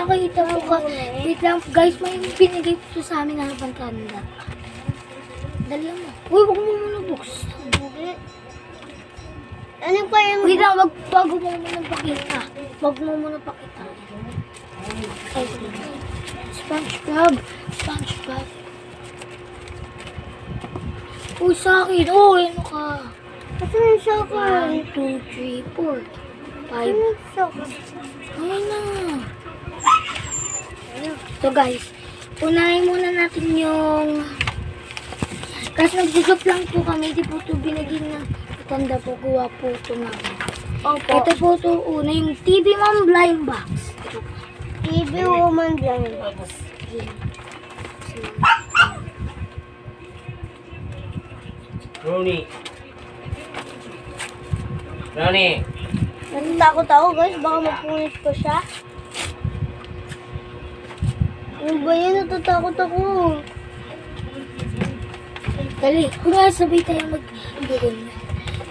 nakakita po ka. Wait lang, guys, may binigay po sa amin na pantanda. Dali mo. Uy, wag mo muna buksan. Hindi. Ano pa yung... Wait lang, bago mo muna pakita. Wag mo muna pakita. Ay, SpongeBob. SpongeBob. Uy, sa akin. Oh, ano ka? Kasi yung shocker. 1, 2, 3, 4, 5. Ano yung shocker? Ayun na. So guys, unahin muna natin yung... Kasi nagsusup lang po kami. Hindi po ito binigyan ng tanda po. Gawa po ito namin. Opo. Ito po ito una. Yung TV Mom Blind Box. Ito po. TV Woman Blind Box. Ronnie. Ronnie. Natatakot ako guys. Baka mapunit ko siya. Ano ba yan? Natatakot ako. Dali. Kung nga sabay tayo mag-ibigay na.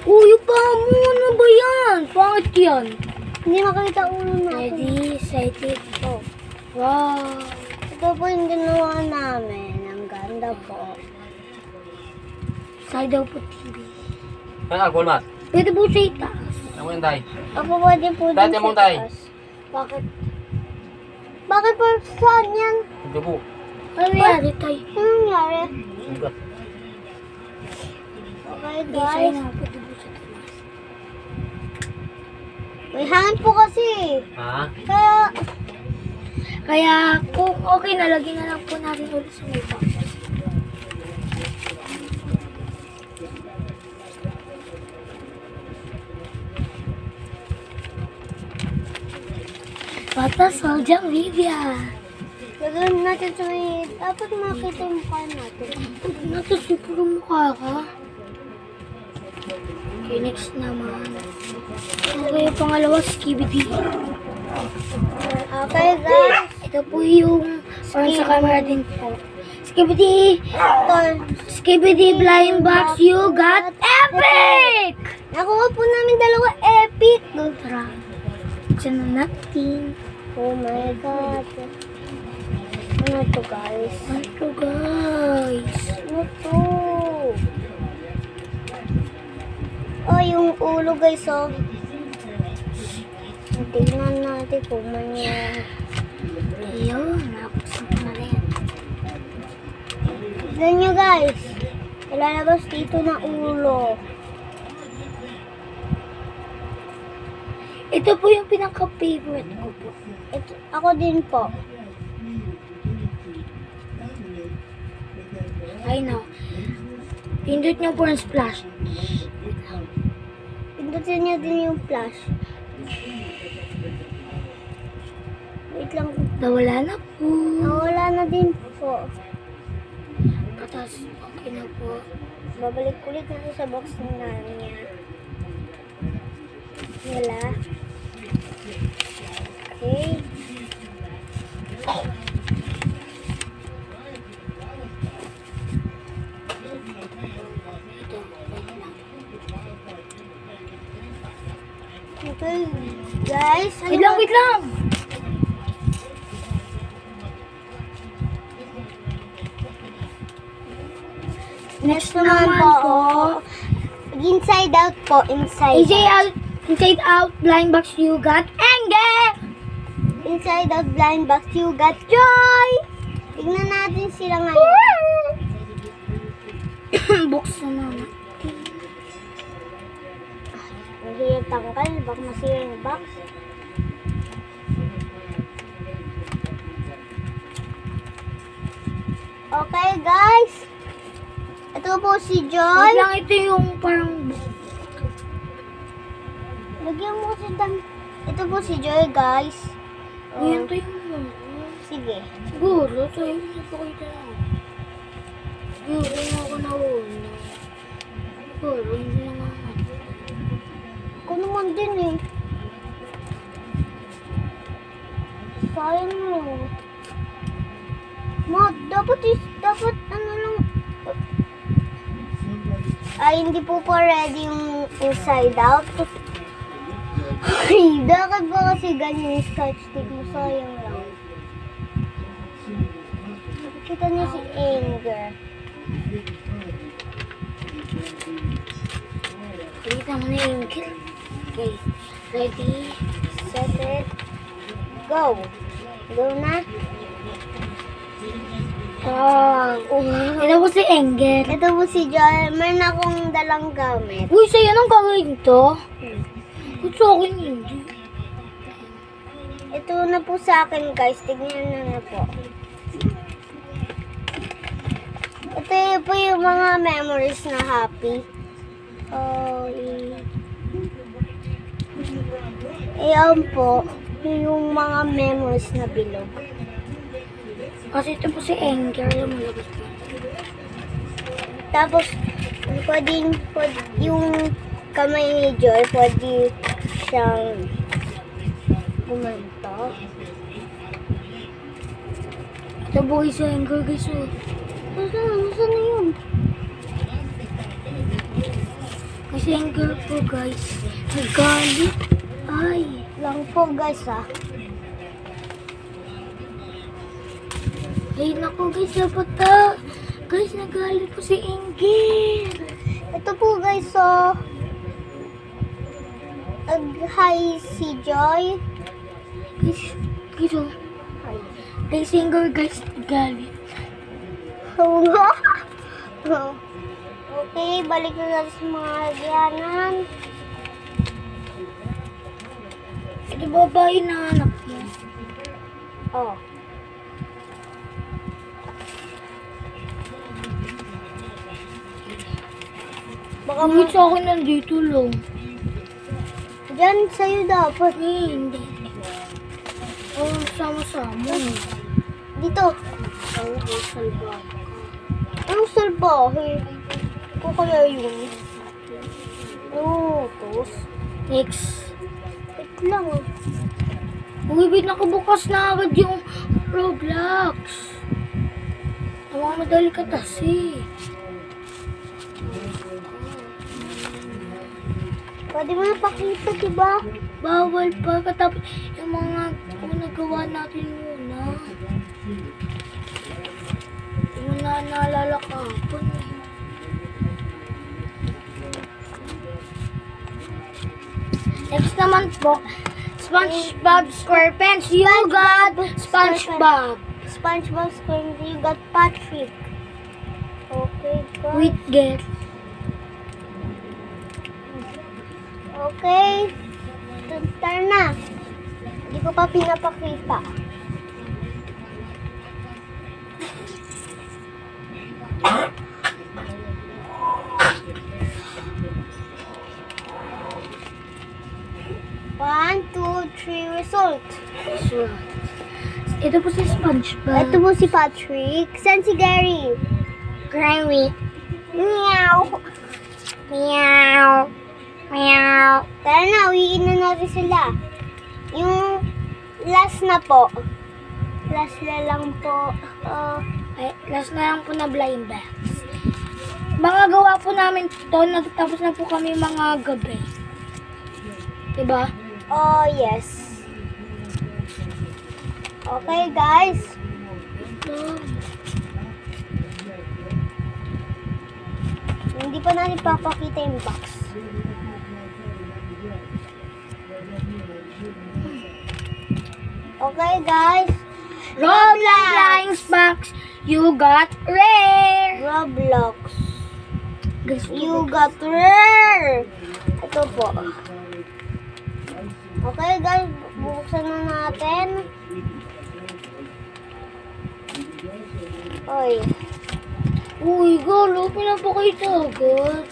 Uy, pa mo. Ano ba yan? Pangit yan. Hindi makita ulo natin. Ready, set, go. Wow. Ito po yung ginawa namin. Ang ganda po. Side daw po TV. Ano alcohol mat? Pwede po sa itaas. Ano yan tayo? Ako pwede po din Dati sa mo tayo. taas. Bakit? Bakit po saan yan? Ito po. Ano nangyari tayo? Ano nangyari? Sugat. Okay Hindi, sa'yo guys. na. Pwede po sa taas. May hangin po kasi. Ha? Kaya Kung okay na, lagyan na lang po natin ulit sa may box. Bata Soldier Olivia. lagyan natin sa may... Dapat makita yung mukha natin. Natas yung puro mukha ka. Okay, next naman. Okay, pangalawa, Skibidi. Okay guys. Ito po yung parang sa camera din po. Skibidi! Ito. Skibidi Blind Box, you got epic! Nakuha po namin dalawa epic. Tara. Diyan na natin. Oh my god. Ano to guys? Ano guys? Ano to? Oh, yung ulo guys oh. Tingnan natin kung may... Ayun, napuksan ko na rin. Tignan nyo guys. Ilalabas dito na ulo. Ito po yung pinaka-favorite ko po. Ito, ako din po. Ay no. Pindot nyo po yung splash. Pindutin nyo din yung flash. Wait lang. Nawala na po. Nawala na din po. Patas, okay na po. Babalik ulit natin sa box na niya. Wala. Okay. Ito, wait lang. Okay, guys. Wait lang, wait lang! Next naman po. Inside out po. Inside out, blind box, you got anger! Inside out blind box, you got joy. Tignan natin sila ngayon. Buksan na natin. Ang hirap tangkal. Baka masira yung box. Okay, guys. Ito po si Joy. Wait lang, ito yung parang... Lagyan mo kasi ito po si Joy, guys. Ayan, ito yung... Sige. Siguro, ito yung napakita na. Siguro na ako nauna. Siguro, hindi na nga. Ako naman din eh. Sayang mo. Dapat ano lang. Ay, hindi po ready yung inside out. Ay, bakit ba kasi ganyan yung scotch tape mo? Sayang lang. Kita niyo si Anger. Kita mo na yung kill. Okay. Ready? Set it. Go. Go na. Ito po si Engel. Ito po si Joy. Meron akong dalang gamit. Uy, sa'yo nang gawin to? Ba't sa akin hindi? Ito na po sa akin guys. Tignan nyo na po. Ito po yung mga memories na happy. Ayan po. Yung mga memories na bilog. Kasi ito po si Engel. Lumalabas po. Tapos, pwede yung kamay ni Joy, pwede siyang gumanto. Ito po si Engel guys. Nasaan na yun? Kasi Engel po guys. Nagalit. Ay. Lang po guys Ay naku guys. Dapat ah. Guys, nagalit po si Engel. Ito po guys hi si Joy. Guys, oh. Guys, Engel guys. Nagalit. Okay, balik na natin sa mga hagyanan. Ito ba ba hinahanap mo? Oh. Baka mo sa akin nandito lang. Diyan sa'yo dapat. Hindi. Oh, sama-sama. Dito. Ang salba. Anong salbahe? Kung kaya yun. Tos. Next. Wait lang Uy, ba't nakabukas na agad yung Roblox? Namamadali ka kasi. Pwede mo na pakita, diba? Bawal pa. Katapos yung mga nagawa natin muna. Hindi mo na naalala kahapon eh. Next naman po, SpongeBob SquarePants. You got SpongeBob. SpongeBob SquarePants, you got Patrick. Okay, guys. Wait, get. Okay. Turn na. Hindi ko pa pinapakita. One, two, three, result. Ito po si SpongeBob. Ito po si Patrick. Saan si Gary? Gary. Meow. Meow. Meow. Tara na, uwiin na natin sila. Yung last na po. Last na lang po. Ay, last na lang po na blind bags. Mga gawa po namin to, nagtapos na po kami mga gabi. Diba? Oh, yes. Okay, guys. Hindi pa natin papakita yung box. Okay, guys. Roblox Flying Box, you got rare. Roblox. Guys, You got rare. Ito po. Okay, guys. Buksan na natin. Oy. Uy, galo, pinapakita agad.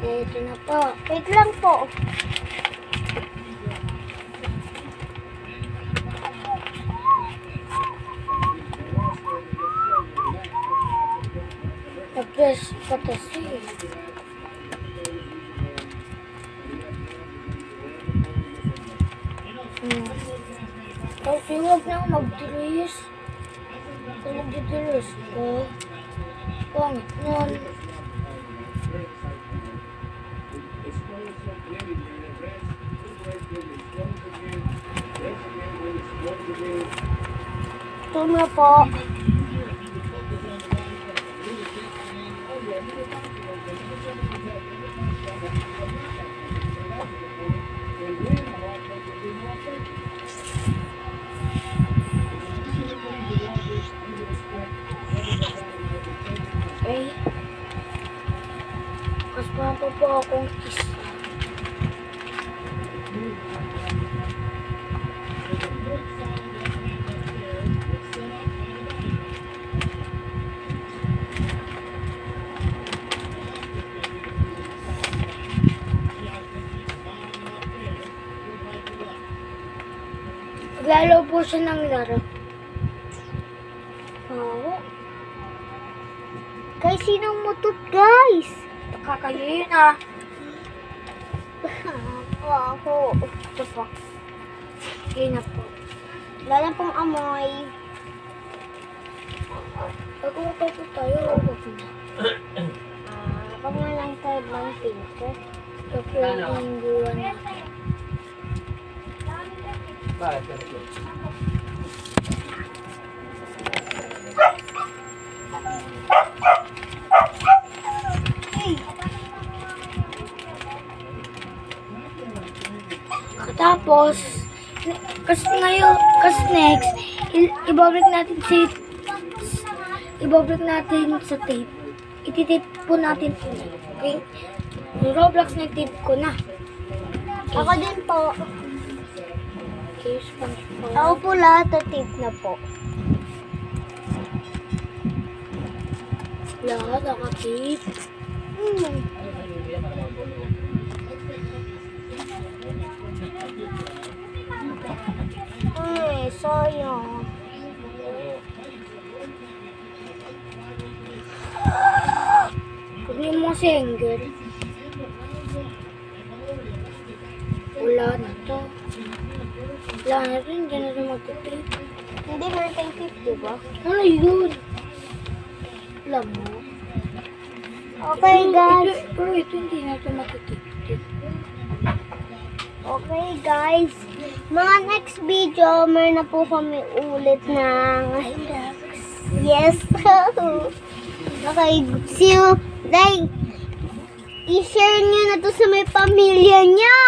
Ito na po. Wait lang po. Tapos, patasi. Kasi huwag na magtilis. Kung magtitilis ko, pangit nun. Ito na po. Okay. Mas pa po akong isa. Maglaro po siya ng laro. Oo. Guys, sinong mutot, guys? Kakayo yun ah. Ako. Ito po. Yun na po. Wala na pong amoy. Pag-upo po tayo, huwag na. Pag nga lang tayo bang pink. Ito po yung buwan natin. Bakit? Tapos, kasi ngayon, kasi next, ibabalik natin sa tape. Ititape po natin. Okay? Yung Roblox na tape ko na. Ako din po. Okay, SpongeBob. Ako po lahat na tape na po. Lahat naka-tape. Ay, sayang. Huwag niyo mga singer. Wala na to. Wala na to, hindi na rin magtitape. Hindi meron tayong tape, di ba? Ano yun? Alam mo? Okay, guys. Pero ito hindi na ito matitape. Okay, guys. Mga next video, meron na po kami ulit ng yes. Okay, see you. Like, i-share nyo na to sa may pamilya niya.